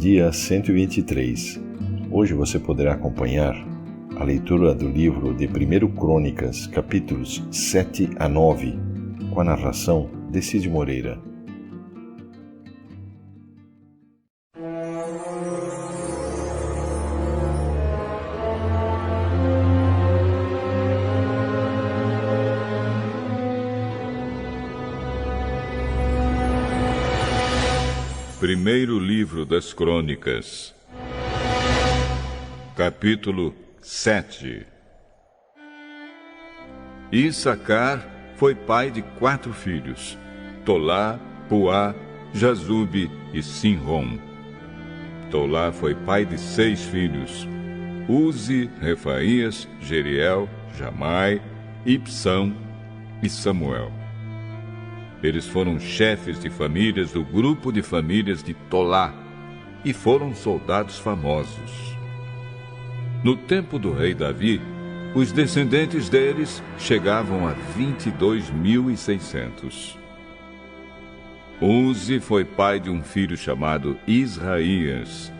dia 123. Hoje você poderá acompanhar a leitura do livro de 1 Crônicas, capítulos 7 a 9, com a narração de Cid Moreira. Primeiro livro das Crônicas, capítulo 7. Issacar foi pai de 4 filhos: Tolá, Puá, Jazube e Sinrom. Tolá foi pai de 6 filhos: Uzi, Refaías, Jeriel, Jamai, Ibsão e Samuel. Eles foram chefes de famílias do grupo de famílias de Tolá e foram soldados famosos. No tempo do rei Davi, os descendentes deles chegavam a 22.600. Uzi foi pai de um filho chamado Israías.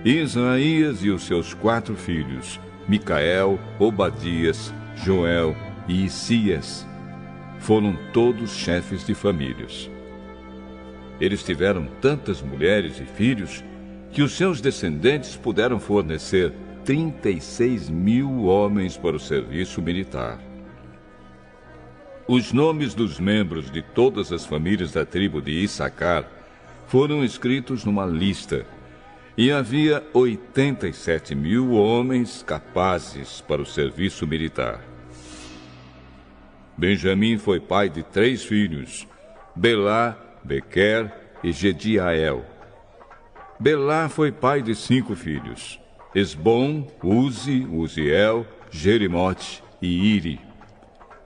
Israías e os seus 4 filhos, Micael, Obadias, Joel e Isias, foram todos chefes de famílias. Eles tiveram tantas mulheres e filhos que os seus descendentes puderam fornecer 36.000 homens para o serviço militar. Os nomes dos membros de todas as famílias da tribo de Issacar foram escritos numa lista, e havia 87.000 homens capazes para o serviço militar. Benjamim foi pai de 3 filhos: Belá, Bequer e Jediael. Belá foi pai de 5 filhos: Esbom, Uzi, Uziel, Jerimote e Iri.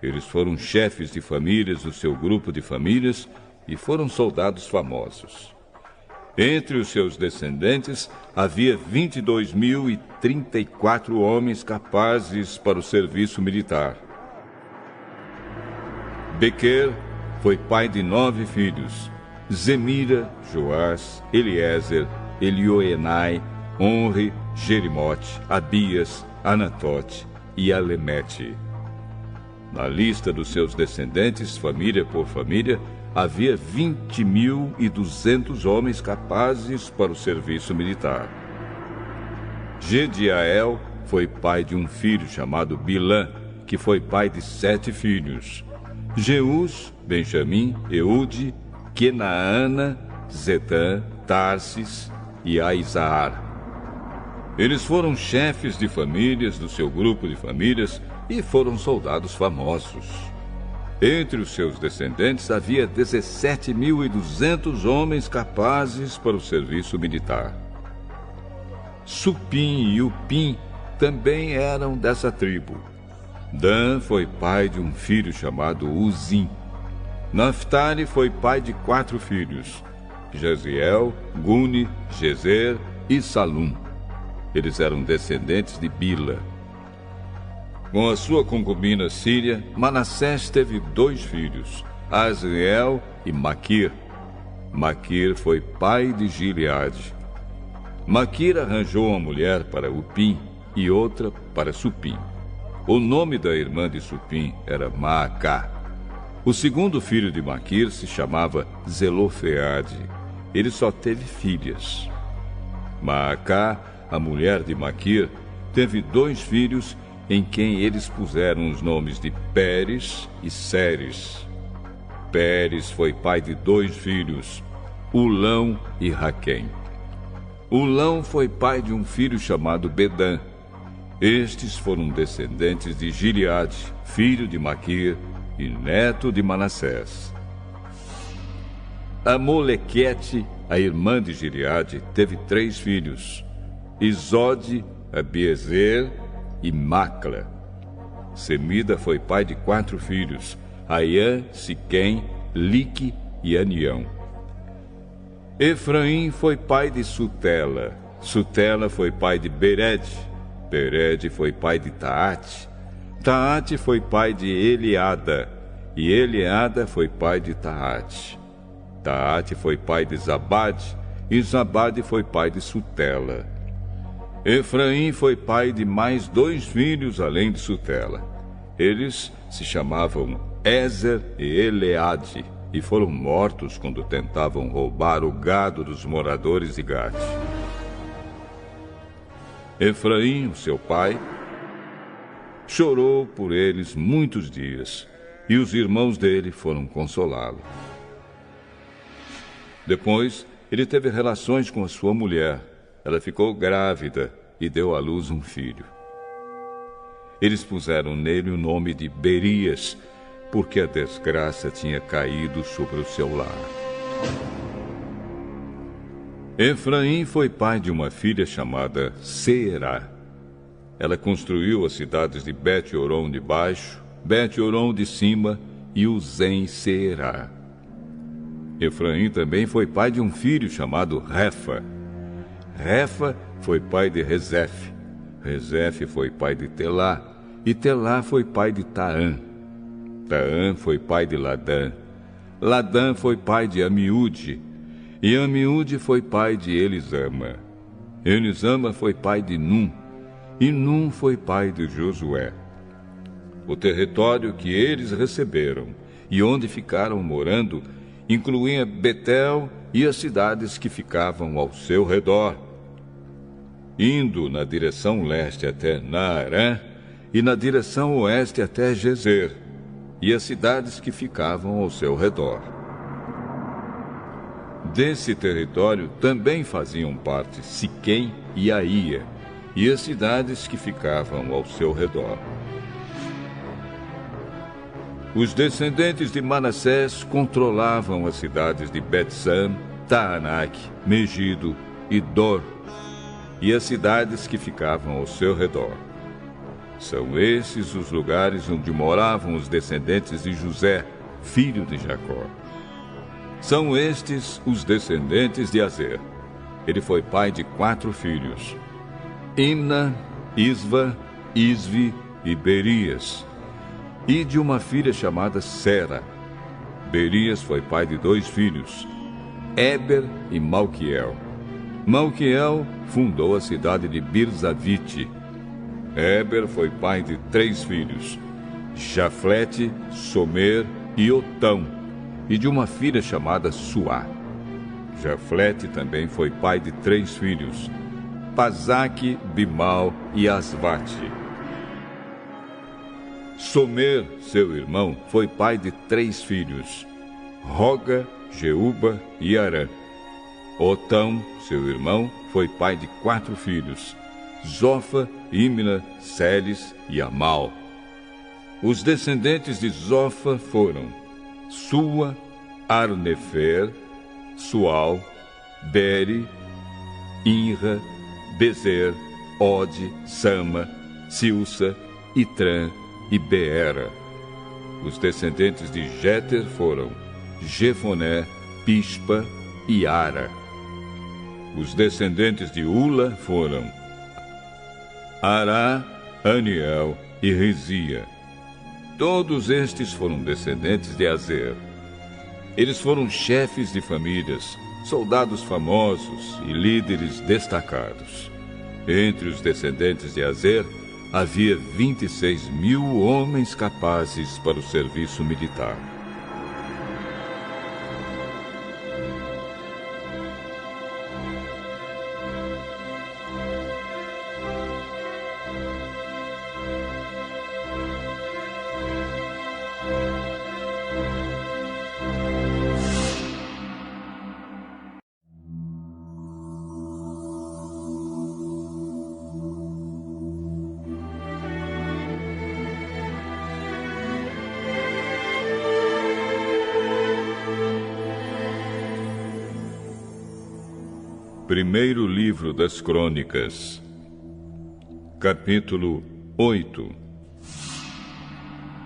Eles foram chefes de famílias do seu grupo de famílias e foram soldados famosos. Entre os seus descendentes havia 22.034 homens capazes para o serviço militar. Bequer foi pai de 9 filhos: Zemira, Joás, Eliezer, Elioenai, Onre, Jerimote, Abias, Anatote e Alemete. Na lista dos seus descendentes, família por família, havia 20.200 homens capazes para o serviço militar. Jediael foi pai de um filho chamado Bilã, que foi pai de 7 filhos: Jeus, Benjamim, Eude, Kenaana, Zedã, Tarsis e Aizaar. Eles foram chefes de famílias do seu grupo de famílias e foram soldados famosos. Entre os seus descendentes havia 17.200 homens capazes para o serviço militar. Supim e Upim também eram dessa tribo. Dan foi pai de um filho chamado Uzim. Naftali foi pai de 4 filhos: Jaziel, Guni, Gezer e Salum. Eles eram descendentes de Bila. Com a sua concubina Síria, Manassés teve 2 filhos: Asriel e Maquir. Maquir foi pai de Gileade. Maquir arranjou uma mulher para Upim e outra para Supim. O nome da irmã de Supim era Maacá. O segundo filho de Maquir se chamava Zelofeade. Ele só teve filhas. Maacá, a mulher de Maquir, teve 2 filhos em quem eles puseram os nomes de Pérez e Séres. Pérez foi pai de 2 filhos, Ulão e Raquém. Ulão foi pai de um filho chamado Bedã. Estes foram descendentes de Gileade, filho de Maquir e neto de Manassés. Amolequete, a irmã de Gileade, teve 3 filhos: Isode, Abiezer e Macla. Semida foi pai de 4 filhos: Aiã, Siquém, Lique e Anião. Efraim foi pai de Sutela. Sutela foi pai de Bered. Bered foi pai de Taate. Taate foi pai de Eliada. E Eliada foi pai de Taate. Taate foi pai de Zabade. e Zabade foi pai de Sutela. Efraim foi pai de mais 2 filhos além de Sutela. Eles se chamavam Ézer e Eleade, e foram mortos quando tentavam roubar o gado dos moradores de Gate. Efraim, o seu pai, chorou por eles muitos dias, e os irmãos dele foram consolá-lo. Depois, ele teve relações com a sua mulher. Ela ficou grávida e deu à luz um filho. Eles puseram nele o nome de Berias, porque a desgraça tinha caído sobre o seu lar. Efraim foi pai de uma filha chamada Seerá. Ela construiu as cidades de Bet-Horon de baixo, Bet-Horon de cima e Uzem-Seerá. Efraim também foi pai de um filho chamado Refa. Refa foi pai de Rezef. Rezef foi pai de Telá, e Telá foi pai de Taã. Taã foi pai de Ladã. Ladã foi pai de Amiúde, e Amiúde foi pai de Elisama. Elisama foi pai de Num, e Num foi pai de Josué. O território que eles receberam e onde ficaram morando incluía Betel e as cidades que ficavam ao seu redor, indo na direção leste até Naarã e na direção oeste até Gezer, e as cidades que ficavam ao seu redor. Desse território também faziam parte Siquém e Aía, e as cidades que ficavam ao seu redor. Os descendentes de Manassés controlavam as cidades de Bet-San, Taanac, Megido e Dor, e as cidades que ficavam ao seu redor. São esses os lugares onde moravam os descendentes de José, filho de Jacó. São estes os descendentes de Azer. Ele foi pai de 4 filhos: Imna, Isva, Isvi e Berias, e de uma filha chamada Sera. Berias foi pai de 2 filhos, Éber e Malquiel. Malquiel fundou a cidade de Birzavite. Éber foi pai de 3 filhos, Jaflete, Somer e Otão, e de uma filha chamada Suá. Jaflete também foi pai de 3 filhos, Pazaque, Bimal e Asvate. Somer, seu irmão, foi pai de 3 filhos, Roga, Jeuba e Arã. Otão, seu irmão, foi pai de 4 filhos, Zofa, Imna, Seles e Amal. Os descendentes de Zofa foram Sua, Arnefer, Sual, Beri, Inra, Bezer, Ode, Sama, Silsa, Itrã e Beera. Os descendentes de Jéter foram Jefoné, Pispa e Ara. Os descendentes de Ula foram Ará, Aniel e Rizia. Todos estes foram descendentes de Azer. Eles foram chefes de famílias, soldados famosos e líderes destacados. Entre os descendentes de Azer, havia 26.000 homens capazes para o serviço militar. Primeiro livro das Crônicas, capítulo 8.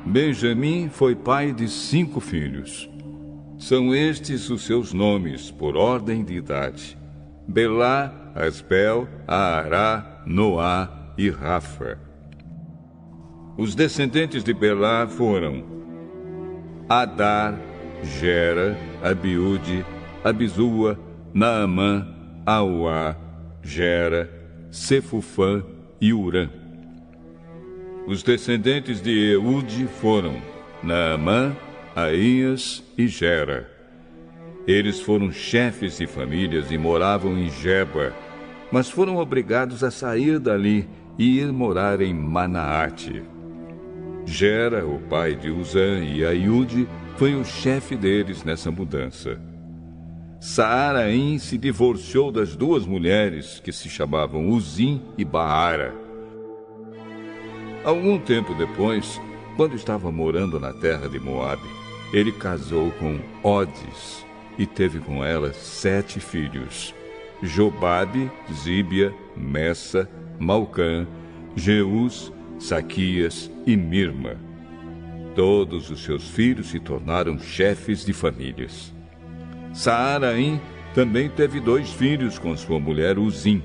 Benjamim foi pai de 5 filhos. São estes os seus nomes, por ordem de idade: Belá, Asbel, Aará, Noá e Rafa. Os descendentes de Belá foram Adar, Gera, Abiúde, Abizua, Naamã, Auá, Gera, Sefufã e Urã. Os descendentes de Eude foram Naamã, Aías e Gera. Eles foram chefes de famílias e moravam em Geba, mas foram obrigados a sair dali e ir morar em Manaate. Gera, o pai de Uzã e Aiude, foi o chefe deles nessa mudança. Saaraim se divorciou das duas mulheres que se chamavam Uzim e Baara. Algum tempo depois, quando estava morando na terra de Moabe, ele casou com Odes e teve com ela 7 filhos: Jobabe, Zíbia, Messa, Malcã, Jeus, Saquias e Mirma. Todos os seus filhos se tornaram chefes de famílias. Saaraim também teve 2 filhos com sua mulher Uzim.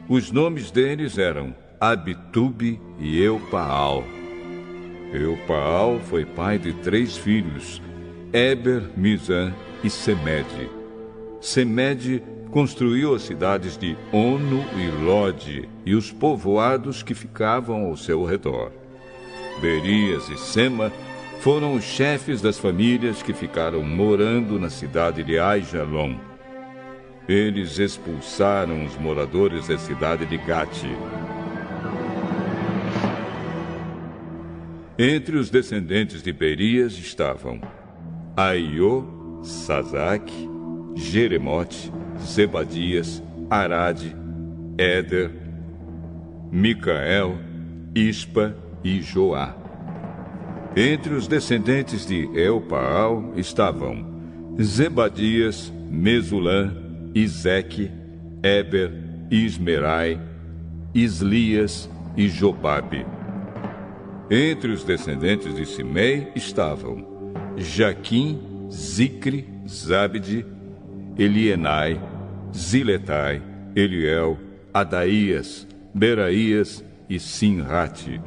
Os nomes deles eram Abitube e Eupaal. Eupaal foi pai de 3 filhos, Eber, Mizã e Semede. Semede construiu as cidades de Ono e Lode e os povoados que ficavam ao seu redor. Berias e Sema foram os chefes das famílias que ficaram morando na cidade de Aijalon. Eles expulsaram os moradores da cidade de Gate. Entre os descendentes de Berias estavam Aiô, Sazaque, Jeremote, Zebadias, Arade, Éder, Micael, Ispa e Joá. Entre os descendentes de Eupaal estavam Zebadias, Mesulã, Izeque, Eber, Ismerai, Islias e Jobabe. Entre os descendentes de Simei estavam Jaquim, Zicre, Zabde, Elienai, Ziletai, Eliel, Adaías, Beraías e Sinrate.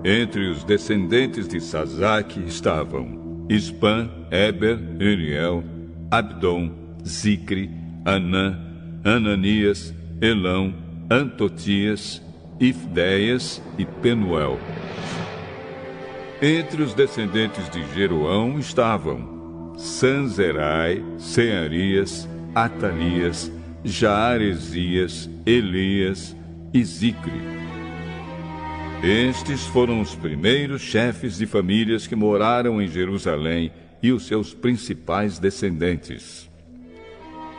Entre os descendentes de Sazaque estavam Ispan, Eber, Eliel, Abdom, Zicre, Anã, Ananias, Elão, Antotias, Ifdeias e Penuel. Entre os descendentes de Jeroão estavam Sanzerai, Searias, Atalias, Jaaresias, Elias e Zicre. Estes foram os primeiros chefes de famílias que moraram em Jerusalém e os seus principais descendentes.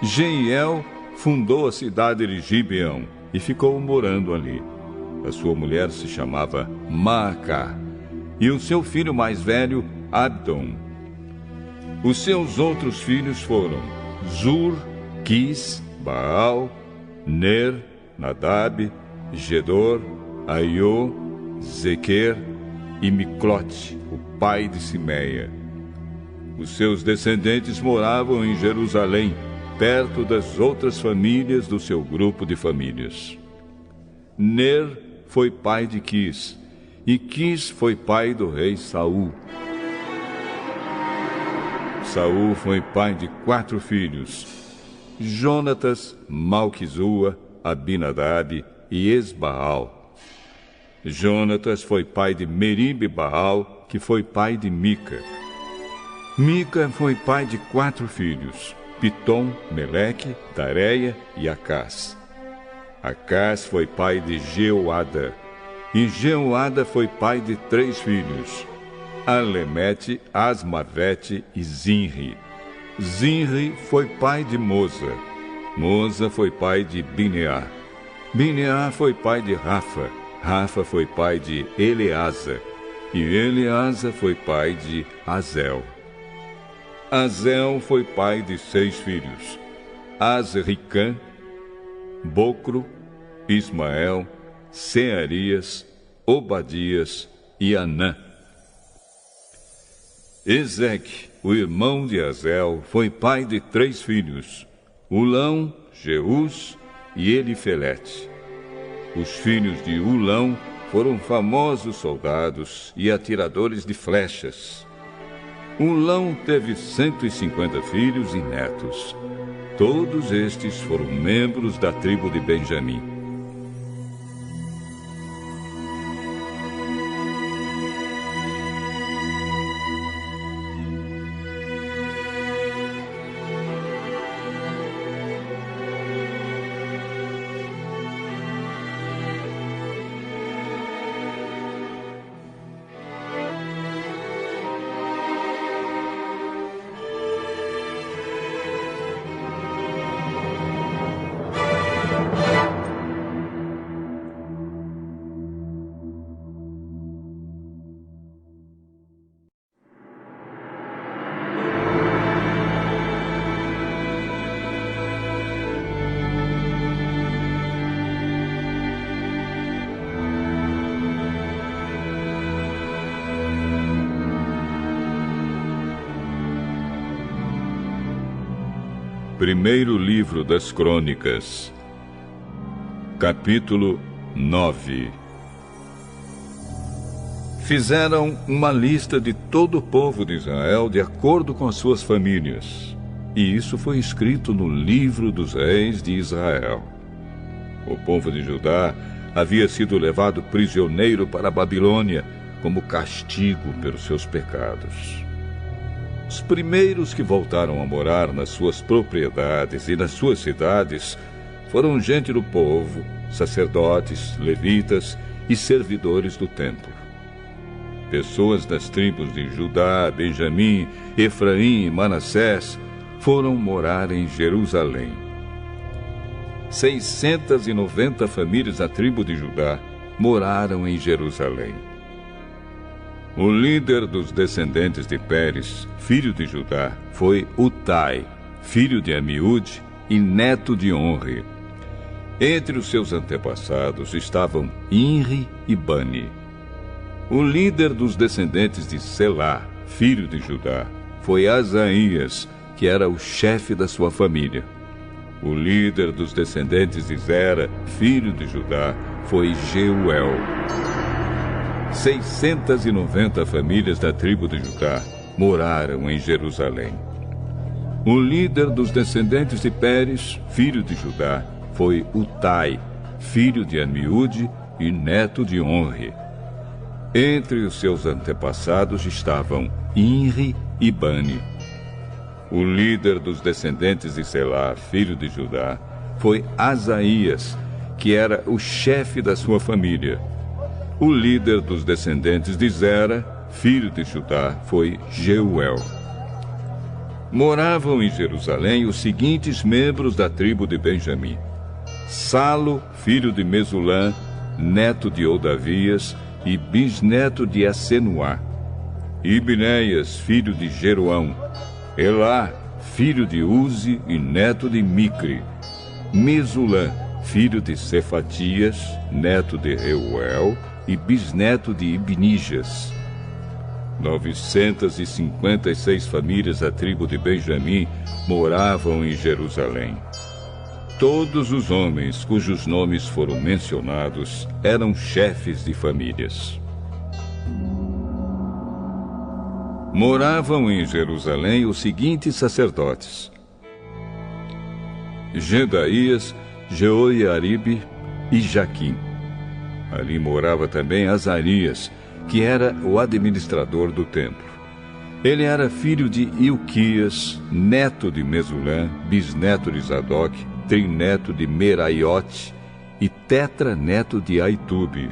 Jeiel fundou a cidade de Gibeão e ficou morando ali. A sua mulher se chamava Maacá e o seu filho mais velho, Abdon. Os seus outros filhos foram Zur, Quis, Baal, Ner, Nadab, Gedor, Aiô, Zequer e Miclote, o pai de Simeia. Os seus descendentes moravam em Jerusalém, perto das outras famílias do seu grupo de famílias. Ner foi pai de Quis, e Quis foi pai do rei Saul. Saul foi pai de 4 filhos: Jonatas, Malquizua, Abinadab e Esbaal. Jonatas foi pai de Meribe-Baal, que foi pai de Mica. Mica foi pai de 4 filhos: Pitom, Meleque, Tareia e Acás. Acás foi pai de Jeoada, e Jeoada foi pai de 3 filhos: Alemete, Asmavete e Zinri. Zinri foi pai de Moza. Moza foi pai de Bineá. Bineá foi pai de Rafa. Rafa foi pai de Eleasa. E Eleasa foi pai de Azel. Azel foi pai de 6 filhos: Azricã, Bocro, Ismael, Searias, Obadias e Anã. Ezeque, o irmão de Azel, foi pai de 3 filhos: Ulão, Jeus e Elifelete. Os filhos de Ulão foram famosos soldados e atiradores de flechas. Ulão teve 150 filhos e netos. Todos estes foram membros da tribo de Benjamim. Primeiro livro das Crônicas, capítulo 9. Fizeram uma lista de todo o povo de Israel de acordo com as suas famílias, e isso foi escrito no livro dos reis de Israel. O povo de Judá havia sido levado prisioneiro para a Babilônia como castigo pelos seus pecados. Os primeiros que voltaram a morar nas suas propriedades e nas suas cidades foram gente do povo, sacerdotes, levitas e servidores do templo. Pessoas das tribos de Judá, Benjamim, Efraim e Manassés foram morar em Jerusalém. 690 famílias da tribo de Judá moraram em Jerusalém. O líder dos descendentes de Pérez, filho de Judá, foi Utai, filho de Amiúde e neto de Onre. Entre os seus antepassados estavam Inri e Bani. O líder dos descendentes de Selá, filho de Judá, foi Asaías, que era o chefe da sua família. O líder dos descendentes de Zera, filho de Judá, foi Jeuel. 690 famílias da tribo de Judá moraram em Jerusalém. O líder dos descendentes de Pérez, filho de Judá, foi Utai, filho de Amiúde e neto de Onre. Entre os seus antepassados estavam Inri e Bani. O líder dos descendentes de Selá, filho de Judá, foi Asaías, que era o chefe da sua família. O líder dos descendentes de Zera, filho de Judá, foi Jeuel. Moravam em Jerusalém os seguintes membros da tribo de Benjamim: Salo, filho de Mesulã, neto de Odavias e bisneto de Assenuá; Ibneias, filho de Jeroão; Elá, filho de Uzi e neto de Micre; Mesulã, filho de Cefatias, neto de Reuel e bisneto de Ibnijas. 956 famílias da tribo de Benjamim moravam em Jerusalém. Todos os homens cujos nomes foram mencionados eram chefes de famílias. Moravam em Jerusalém os seguintes sacerdotes: Jedaías, Jeoiaribe e Jaquim. Ali morava também Azarias, que era o administrador do templo. Ele era filho de Ilquias, neto de Mesulã, bisneto de Zadok, trineto de Meraiote e tetraneto de Aitube.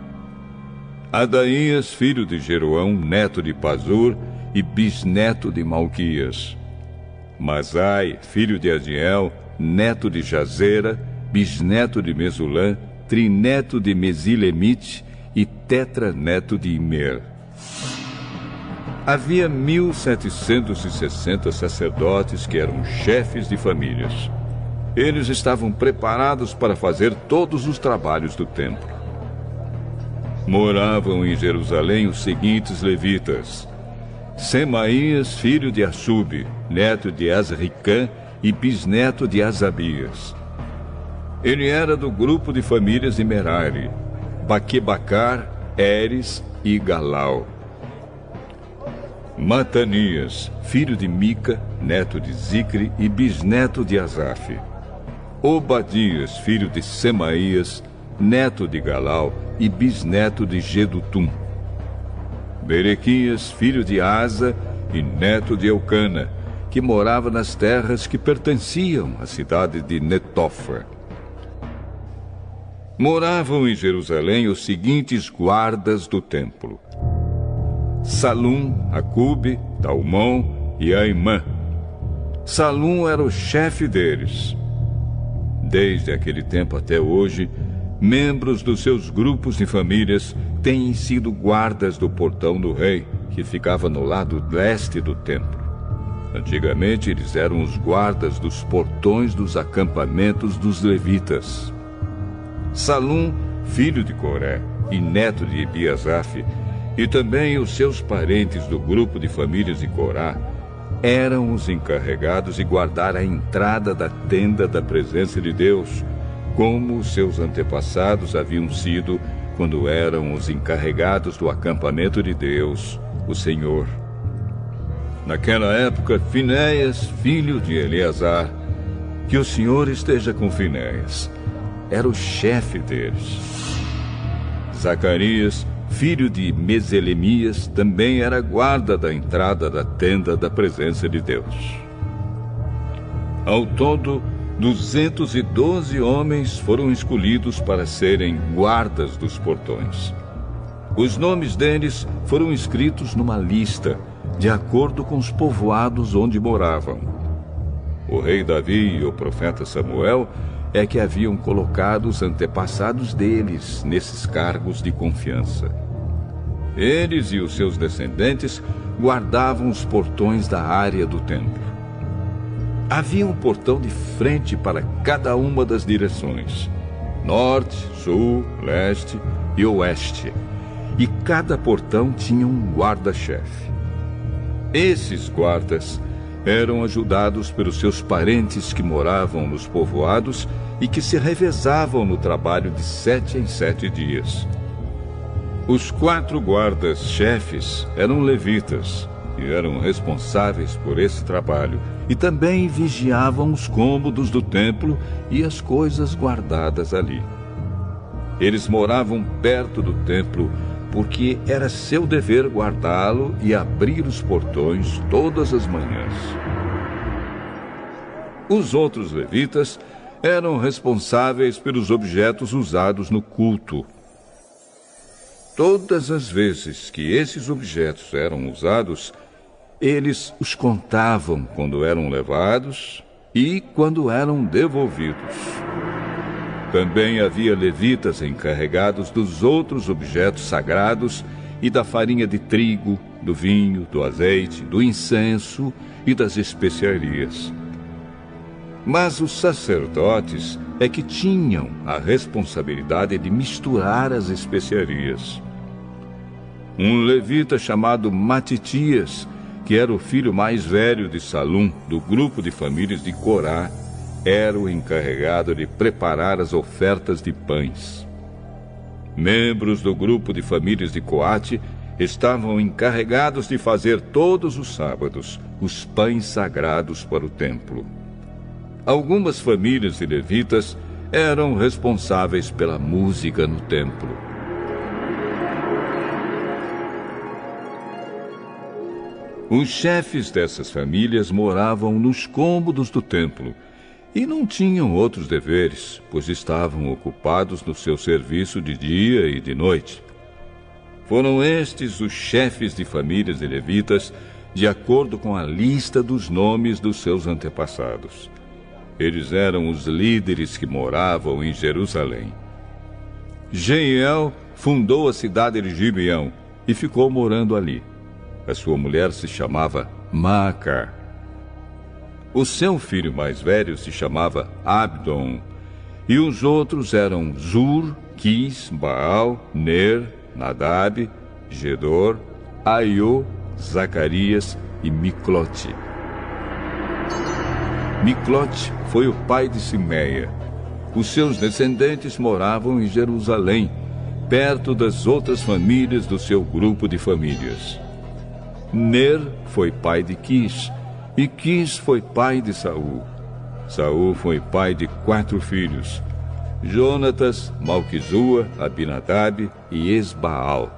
Adaías, filho de Jeroão, neto de Pazur e bisneto de Malquias. Masai, filho de Adiel, neto de Jazera, bisneto de Mesulã, trineto de Mesilemite e tetraneto de Imer. Havia 1.760 sacerdotes que eram chefes de famílias. Eles estavam preparados para fazer todos os trabalhos do templo. Moravam em Jerusalém os seguintes levitas: Semaías, filho de Assub, neto de Azricã e bisneto de Asabias. Ele era do grupo de famílias de Merari, Baquebacar, Eres e Galau. Matanias, filho de Mica, neto de Zicre e bisneto de Asaf. Obadias, filho de Semaías, neto de Galal e bisneto de Gedutum. Berequias, filho de Asa e neto de Eucana, que morava nas terras que pertenciam à cidade de Netófar. Moravam em Jerusalém os seguintes guardas do templo: Salum, Acube, Talmão e Aimã. Salum era o chefe deles. Desde aquele tempo até hoje, membros dos seus grupos de famílias têm sido guardas do portão do rei, que ficava no lado leste do templo. Antigamente, eles eram os guardas dos portões dos acampamentos dos levitas. Salum, filho de Coré e neto de Ebiasaf, e também os seus parentes do grupo de famílias de Corá, eram os encarregados de guardar a entrada da tenda da presença de Deus, como os seus antepassados haviam sido quando eram os encarregados do acampamento de Deus, o Senhor. Naquela época, Finéias, filho de Eleazar, que o Senhor esteja com Finéias, era o chefe deles. Zacarias, filho de Meselemias, também era guarda da entrada da tenda da presença de Deus. Ao todo, 212 homens foram escolhidos para serem guardas dos portões. Os nomes deles foram escritos numa lista, de acordo com os povoados onde moravam. O rei Davi e o profeta Samuel é que haviam colocado os antepassados deles nesses cargos de confiança. Eles e os seus descendentes guardavam os portões da área do templo. Havia um portão de frente para cada uma das direções: norte, sul, leste e oeste. E cada portão tinha um guarda-chefe. Esses guardas eram ajudados pelos seus parentes que moravam nos povoados e que se revezavam no trabalho de 7 em 7 dias. Os 4 guardas-chefes eram levitas e eram responsáveis por esse trabalho, e também vigiavam os cômodos do templo e as coisas guardadas ali. Eles moravam perto do templo porque era seu dever guardá-lo e abrir os portões todas as manhãs. Os outros levitas eram responsáveis pelos objetos usados no culto. Todas as vezes que esses objetos eram usados, eles os contavam quando eram levados e quando eram devolvidos. Também havia levitas encarregados dos outros objetos sagrados e da farinha de trigo, do vinho, do azeite, do incenso e das especiarias. Mas os sacerdotes é que tinham a responsabilidade de misturar as especiarias. Um levita chamado Matitias, que era o filho mais velho de Salum, do grupo de famílias de Corá, era o encarregado de preparar as ofertas de pães. Membros do grupo de famílias de Coate estavam encarregados de fazer todos os sábados os pães sagrados para o templo. Algumas famílias de levitas eram responsáveis pela música no templo. Os chefes dessas famílias moravam nos cômodos do templo e não tinham outros deveres, pois estavam ocupados no seu serviço de dia e de noite. Foram estes os chefes de famílias de levitas, de acordo com a lista dos nomes dos seus antepassados. Eles eram os líderes que moravam em Jerusalém. Jeiel fundou a cidade de Gibeão e ficou morando ali. A sua mulher se chamava Maaca. O seu filho mais velho se chamava Abdon, e os outros eram Zur, Quis, Baal, Ner, Nadab, Gedor, Aiô, Zacarias e Miclote. Miclote foi o pai de Simeia. Os seus descendentes moravam em Jerusalém, perto das outras famílias do seu grupo de famílias. Ner foi pai de Quis, e Quis foi pai de Saul. Saul foi pai de 4 filhos: Jonatas, Malquizua, Abinadab e Esbaal.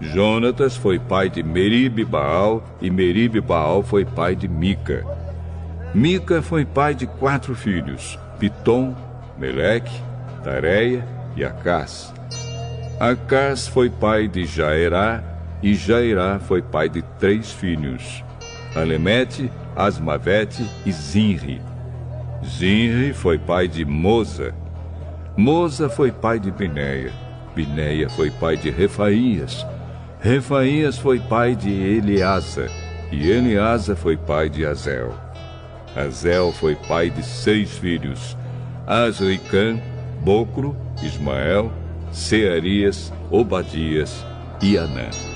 Jonatas foi pai de Meribe-Baal, e Meribe-Baal foi pai de Mica. Mica foi pai de 4 filhos: Pitom, Meleque, Tareia e Acás. Acás foi pai de Jaerá, e Jaerá foi pai de 3 filhos: Alemete, Asmavete e Zinri. Zinri foi pai de Moza. Moza foi pai de Bineia. Bineia foi pai de Refaías. Refaías foi pai de Eleasa, e Eleasa foi pai de Azel. Azel foi pai de 6 filhos: Azricã, Bocro, Ismael, Searias, Obadias e Anã.